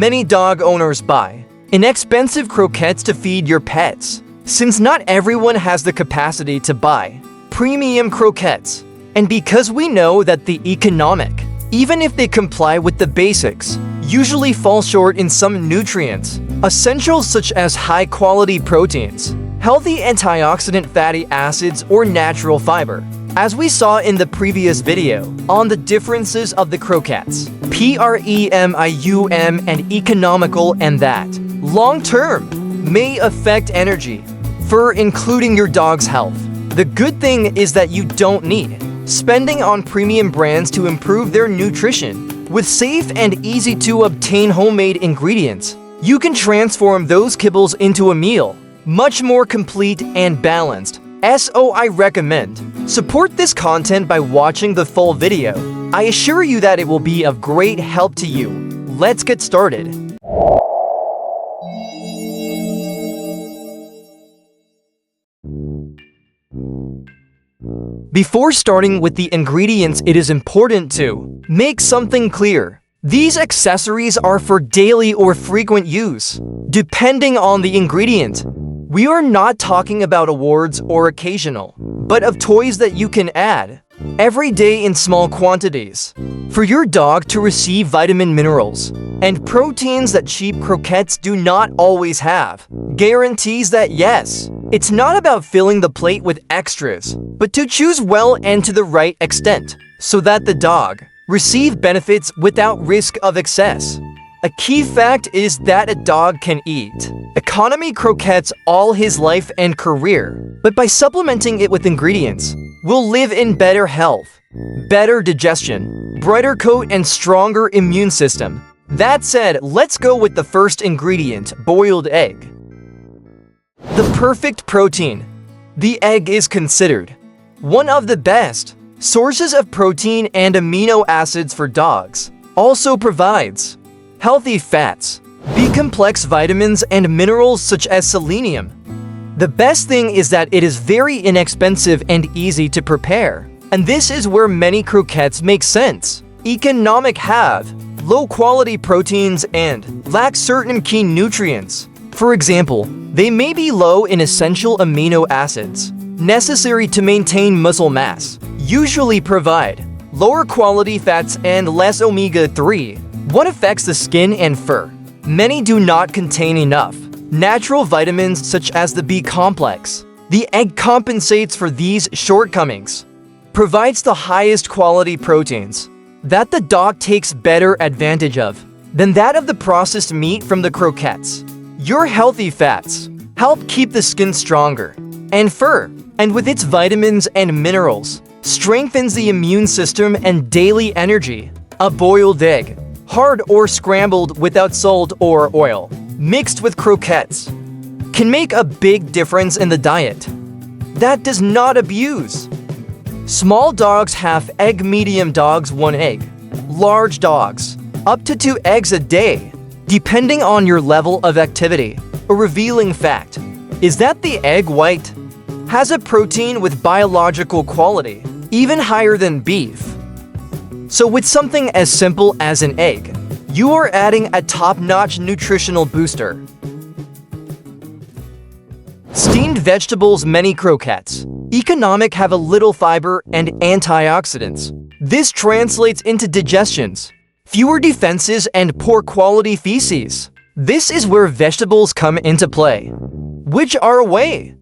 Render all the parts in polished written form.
Many dog owners buy inexpensive croquettes to feed your pets, since not everyone has the capacity to buy premium croquettes. And because we know that the economic, even if they comply with the basics, usually fall short in some nutrients, essentials such as high-quality proteins, healthy antioxidant fatty acids, or natural fiber. As we saw in the previous video on the differences of the croquettes, premium and economical, and that long-term may affect energy, fur, including your dog's health. The good thing is that you don't need spending on premium brands to improve their nutrition. With safe and easy-to-obtain homemade ingredients, you can transform those kibbles into a meal much more complete and balanced. So I recommend support this content by watching the full video. I assure you that it will be of great help to you. Let's get started. Before starting with the ingredients, it is important to make something clear. These accessories are for daily or frequent use, depending on the ingredient. We are not talking about awards or occasional, but of toys that you can add every day in small quantities for your dog to receive vitamin, minerals, and proteins that cheap croquettes do not always have. Guarantees that yes, it's not about filling the plate with extras, but to choose well and to the right extent so that the dog receive benefits without risk of excess. A key fact is that a dog can eat economy croquettes all his life and career, but by supplementing it with ingredients, will live in better health, better digestion, brighter coat, and stronger immune system. That said, let's go with the first ingredient, boiled egg. The perfect protein. The egg is considered one of the best sources of protein and amino acids for dogs. Also provides healthy fats, B-complex vitamins, and minerals such as selenium. The best thing is that it is very inexpensive and easy to prepare. And this is where many croquettes make sense. Economic, have low-quality proteins and lack certain key nutrients. For example, they may be low in essential amino acids necessary to maintain muscle mass, usually provide lower quality fats and less omega-3. What affects the skin and fur? Many do not contain enough natural vitamins such as the B complex. The egg compensates for these shortcomings, provides the highest quality proteins that the dog takes better advantage of than that of the processed meat from the croquettes. Your healthy fats help keep the skin stronger and fur, and with its vitamins and minerals, strengthens the immune system and daily energy. A boiled egg, hard or scrambled without salt or oil, mixed with croquettes, can make a big difference in the diet. That does not abuse. Small dogs half egg, medium dogs 1 egg, large dogs up to 2 eggs a day, depending on your level of activity. A revealing fact is that the egg white has a protein with biological quality, even higher than beef. So with something as simple as an egg, you are adding a top-notch nutritional booster. Steamed vegetables. Many croquettes, economic, have a little fiber and antioxidants. This translates into digestions, fewer defenses, and poor quality feces. This is where vegetables come into play, which are a way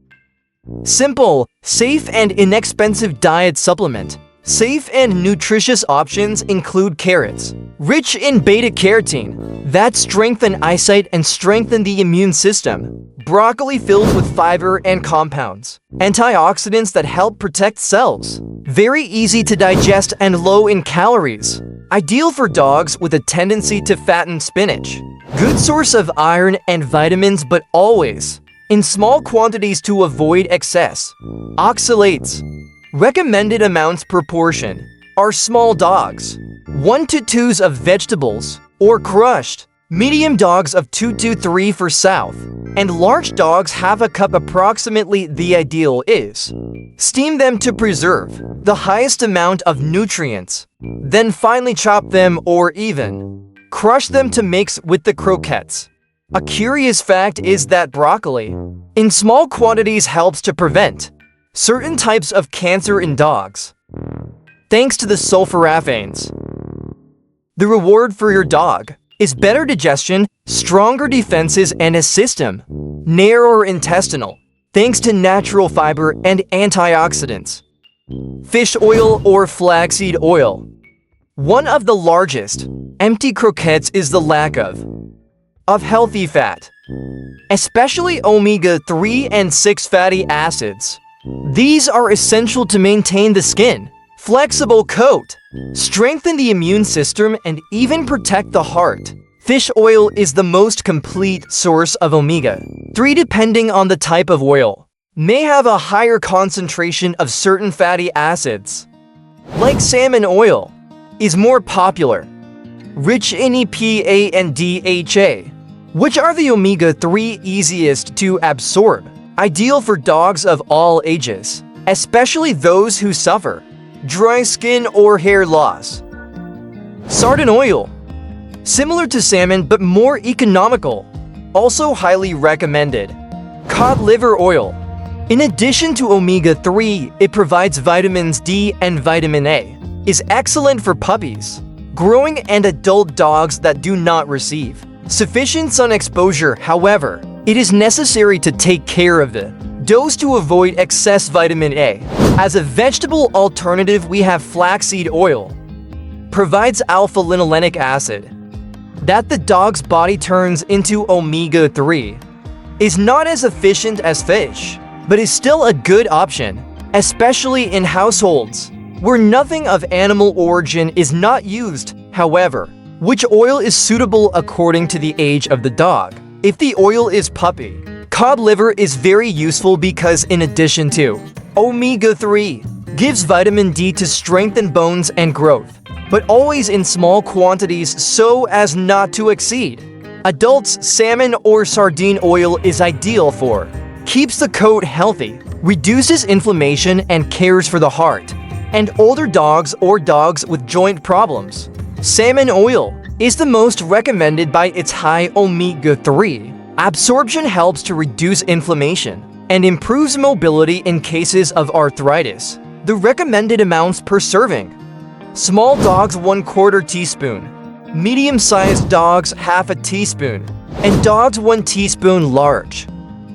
simple, safe, and inexpensive diet supplement. Safe and nutritious options include carrots, rich in beta-carotene, that strengthen eyesight and strengthen the immune system. Broccoli, filled with fiber and compounds, antioxidants that help protect cells. Very easy to digest and low in calories. Ideal for dogs with a tendency to fatten. Spinach, good source of iron and vitamins, but always in small quantities to avoid excess. Oxalates, recommended amounts per portion are small dogs 1 to 2s of vegetables, or crushed. Medium dogs of 2 to 3 for south, and large dogs half a cup approximately. The ideal is steam them to preserve the highest amount of nutrients, then finely chop them or even Crush them to mix with the croquettes. A curious fact is that broccoli, in small quantities, helps to prevent certain types of cancer in dogs, thanks to the sulforaphanes. The reward for your dog is better digestion, stronger defenses, and a system narrower intestinal, thanks to natural fiber and antioxidants. Fish oil or flaxseed oil. One of the largest empty croquettes is the lack of healthy fat, especially omega-3 and 6 fatty acids. These are essential to maintain the skin, flexible coat, strengthen the immune system, and even protect the heart. Fish oil is the most complete source of omega-3 depending on the type of oil. May have a higher concentration of certain fatty acids, like salmon oil, is more popular, rich in EPA and DHA, which are the omega-3 easiest to absorb, ideal for dogs of all ages, especially those who suffer dry skin or hair loss. Sardine oil, similar to salmon but more economical, also highly recommended. Cod liver oil. In addition to omega-3, it provides vitamins D and vitamin A, is excellent for puppies, growing and adult dogs that do not receive sufficient sun exposure. However, it is necessary to take care of the dose to avoid excess vitamin A. As a vegetable alternative, we have flaxseed oil. Provides alpha-linolenic acid that the dog's body turns into omega-3. Is not as efficient as fish, but is still a good option, especially in households where nothing of animal origin is not used. However, which oil is suitable according to the age of the dog? If the oil is puppy, cod liver is very useful because in addition to omega-3, gives vitamin D to strengthen bones and growth, but always in small quantities so as not to exceed. Adults, salmon or sardine oil is ideal for keeps the coat healthy, reduces inflammation and cares for the heart, and older dogs or dogs with joint problems. Salmon oil is the most recommended by its high omega-3. Absorption helps to reduce inflammation and improves mobility in cases of arthritis. The recommended amounts per serving. Small dogs 1/4 teaspoon, medium-sized dogs 1/2 teaspoon, and dogs 1 teaspoon large.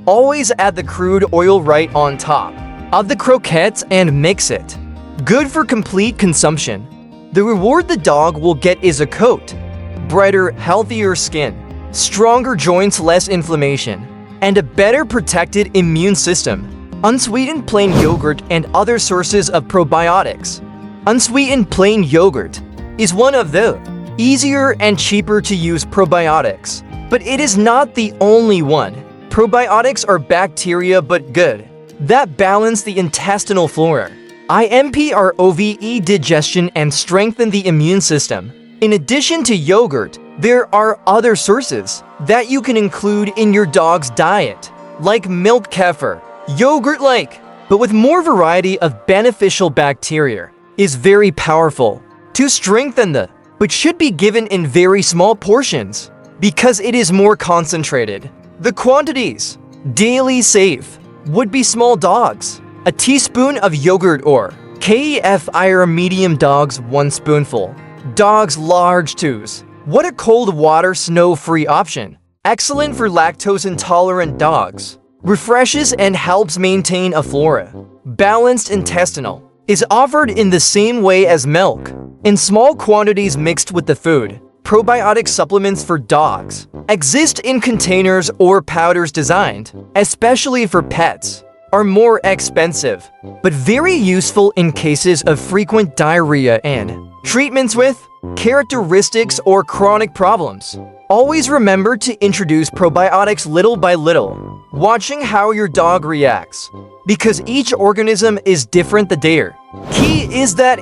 Always add the crude oil right on top of the croquettes and mix it. Good for complete consumption. The reward the dog will get is a coat, brighter, healthier skin, stronger joints, less inflammation, and a better protected immune system. Unsweetened plain yogurt and other sources of probiotics. Unsweetened plain yogurt is one of the easier and cheaper to use probiotics, but it is not the only one. Probiotics are bacteria but good that balance the intestinal flora, improve digestion, and strengthen the immune system. In addition to yogurt, there are other sources that you can include in your dog's diet, like milk, kefir, yogurt-like, but with more variety of beneficial bacteria, is very powerful to strengthen but should be given in very small portions because it is more concentrated. The quantities daily safe would be small dogs, a teaspoon of yogurt, or kefir medium dogs 1 spoonful. Dogs large 2s. What a cold water snow-free option. Excellent for lactose-intolerant dogs. Refreshes and helps maintain a flora. Balanced intestinal. Is offered in the same way as milk, in small quantities mixed with the food. Probiotic supplements for dogs exist in containers or powders designed, especially for pets, are more expensive, but very useful in cases of frequent diarrhea and treatments with characteristics or chronic problems. Always remember to introduce probiotics little by little, watching how your dog reacts. because each organism is different. The dare key is that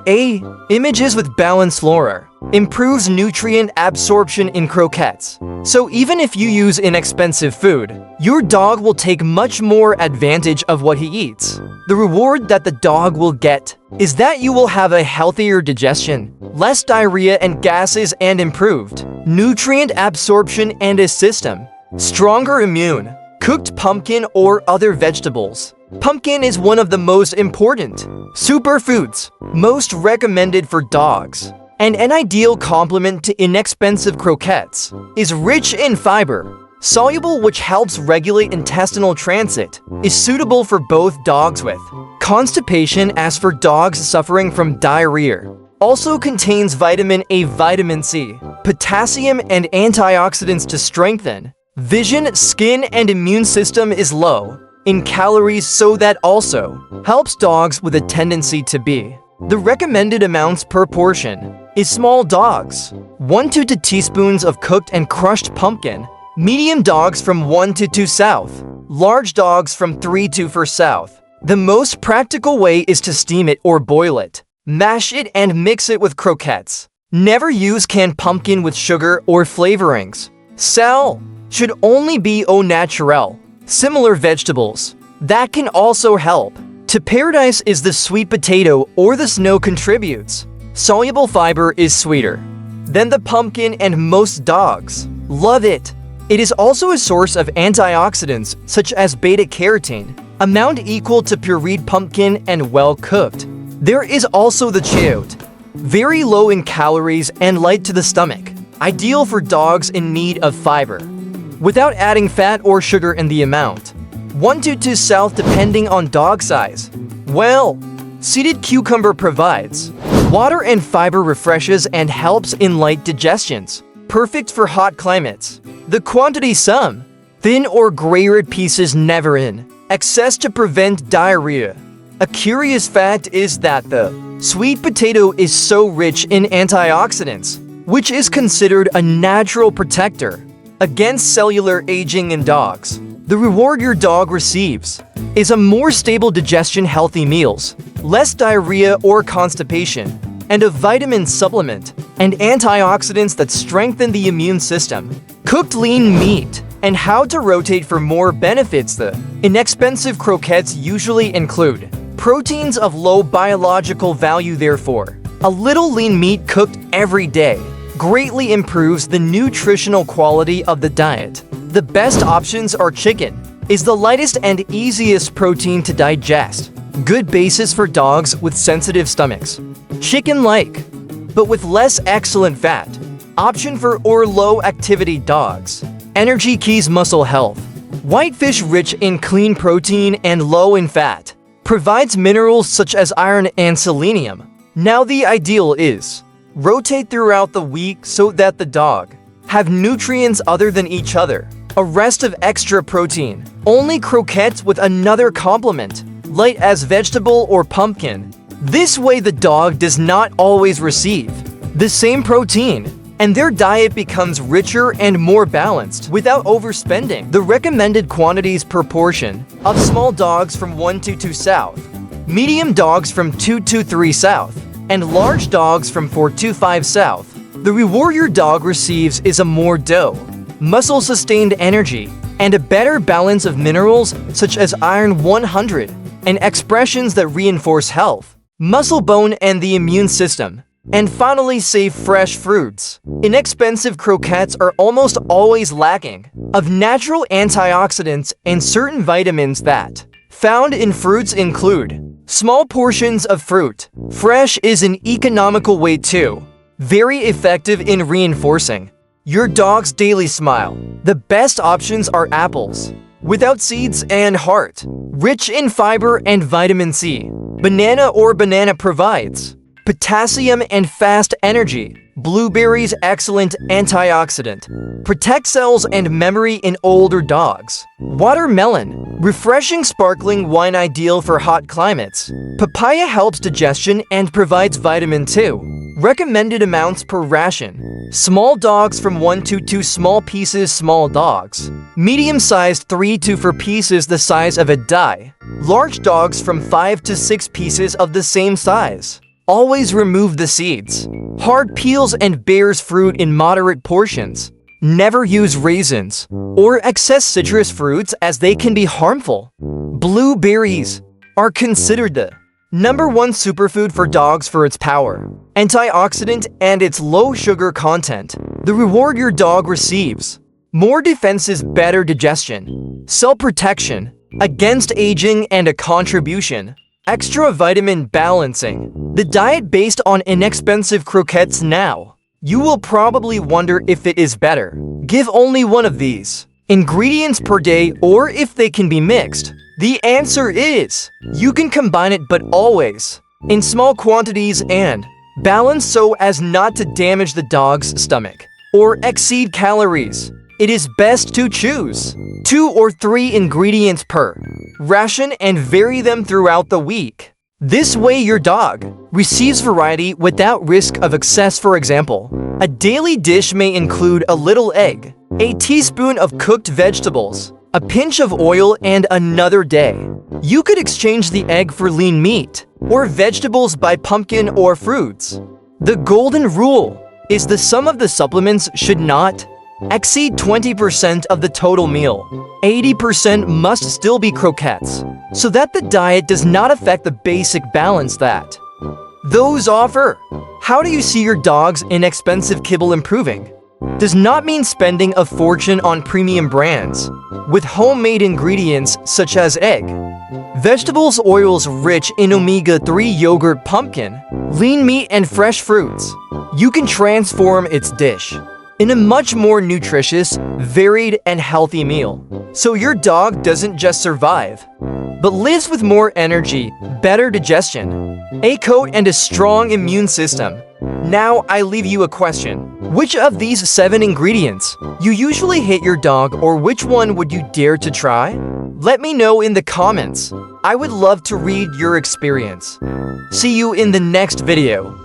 images with balanced flora improves nutrient absorption in croquettes. So even if you use inexpensive food, your dog will take much more advantage of what he eats. The reward that the dog will get is that you will have a healthier digestion, less diarrhea and gases, and improved nutrient absorption and a system. Stronger immune. Cooked pumpkin or other vegetables. Pumpkin is one of the most important superfoods, most recommended for dogs, and an ideal complement to inexpensive croquettes. Is rich in fiber, soluble, which helps regulate intestinal transit, is suitable for both dogs with constipation as for dogs suffering from diarrhea. Also contains vitamin A, vitamin C, potassium, and antioxidants to strengthen vision, skin, and immune system. Is low in calories, so that also helps dogs with a tendency to be. The recommended amounts per portion is small dogs 1 to 2 teaspoons of cooked and crushed pumpkin, medium dogs from 1 to 2 south, large dogs from 3 to 4 south. The most practical way is to steam it or boil it, mash it, and mix it with croquettes. Never use canned pumpkin with sugar or flavorings. Sal should only be au naturel. Similar vegetables that can also help. To paradise is the sweet potato or the snow contributes. Soluble fiber is sweeter than the pumpkin and most dogs love it. It is also a source of antioxidants such as beta-carotene, amount equal to pureed pumpkin and well cooked. There is also the chayote, very low in calories and light to the stomach, ideal for dogs in need of fiber, without adding fat or sugar in the amount. 1 to 2 south depending on dog size. Well, seeded cucumber provides water and fiber, refreshes and helps in light digestions. Perfect for hot climates. The quantity some thin or gray red pieces never in excess to prevent diarrhea. A curious fact is that the sweet potato is so rich in antioxidants, which is considered a natural protector against cellular aging in dogs. The reward your dog receives is a more stable digestion, healthy meals, less diarrhea or constipation, and a vitamin supplement and antioxidants that strengthen the immune system. Cooked lean meat and how to rotate for more benefits. The inexpensive croquettes usually include proteins of low biological value, therefore, a little lean meat cooked every day greatly improves the nutritional quality of the diet. The best options are chicken, is the lightest and easiest protein to digest. Good basis for dogs with sensitive stomachs. Chicken-like, but with less excellent fat. Option for or low activity dogs. Energy keys muscle health. Whitefish rich in clean protein and low in fat. Provides minerals such as iron and selenium. Now the ideal is rotate throughout the week so that the dog have nutrients other than each other. A rest of extra protein. Only croquettes with another complement, light as vegetable or pumpkin. This way the dog does not always receive the same protein, and their diet becomes richer and more balanced without overspending. The recommended quantities per portion of small dogs from 1 to 2 south, medium dogs from 2 to 3 south, and large dogs from 4 to 5 south. The reward your dog receives is a more dough, muscle-sustained energy, and a better balance of minerals such as iron 100 and expressions that reinforce health, muscle, bone, and the immune system. And finally, save fresh fruits. Inexpensive croquettes are almost always lacking of natural antioxidants and certain vitamins that found in fruits include small portions of fruit. Fresh is an economical way too. Very effective in reinforcing your dog's daily smile. The best options are apples, without seeds and heart, rich in fiber and vitamin C. Banana or banana provides potassium and fast energy. Blueberries excellent antioxidant, protect cells and memory in older dogs. Watermelon, refreshing sparkling wine ideal for hot climates. Papaya helps digestion and provides vitamin 2, Recommended amounts per ration. Small dogs from 1 to 2 small pieces small dogs. Medium-sized 3 to 4 pieces the size of a die. Large dogs from 5 to 6 pieces of the same size. Always remove the seeds. Hard peels and bears fruit in moderate portions. Never use raisins or excess citrus fruits as they can be harmful. Blueberries are considered the #1 superfood for dogs for its power, antioxidant, and its low sugar content. The reward your dog receives: more defenses, better digestion, cell protection against aging, and a contribution. Extra vitamin balancing. The diet based on inexpensive croquettes now. You will probably wonder if it is better. Give only one of these ingredients per day, or if they can be mixed. The answer is, you can combine it, but always in small quantities and balance so as not to damage the dog's stomach or exceed calories. It is best to choose 2 or 3 ingredients per ration and vary them throughout the week. This way your dog receives variety without risk of excess. For example, a daily dish may include a little egg, a teaspoon of cooked vegetables, a pinch of oil, and another day you could exchange the egg for lean meat or vegetables by pumpkin or fruits. The golden rule is the sum of the supplements should not exceed 20% of the total meal. 80% must still be croquettes, so that the diet does not affect the basic balance that those offer. How do you see your dog's inexpensive kibble improving? Does not mean spending a fortune on premium brands with homemade ingredients such as egg, vegetables, oils rich in omega-3, yogurt, pumpkin, lean meat, and fresh fruits. You can transform its dish in a much more nutritious, varied, and healthy meal, so your dog doesn't just survive, but lives with more energy, better digestion, a coat, and a strong immune system. Now I leave you a question. Which of these 7 ingredients you usually hit your dog, or which one would you dare to try? Let me know in the comments. I would love to read your experience. See you in the next video.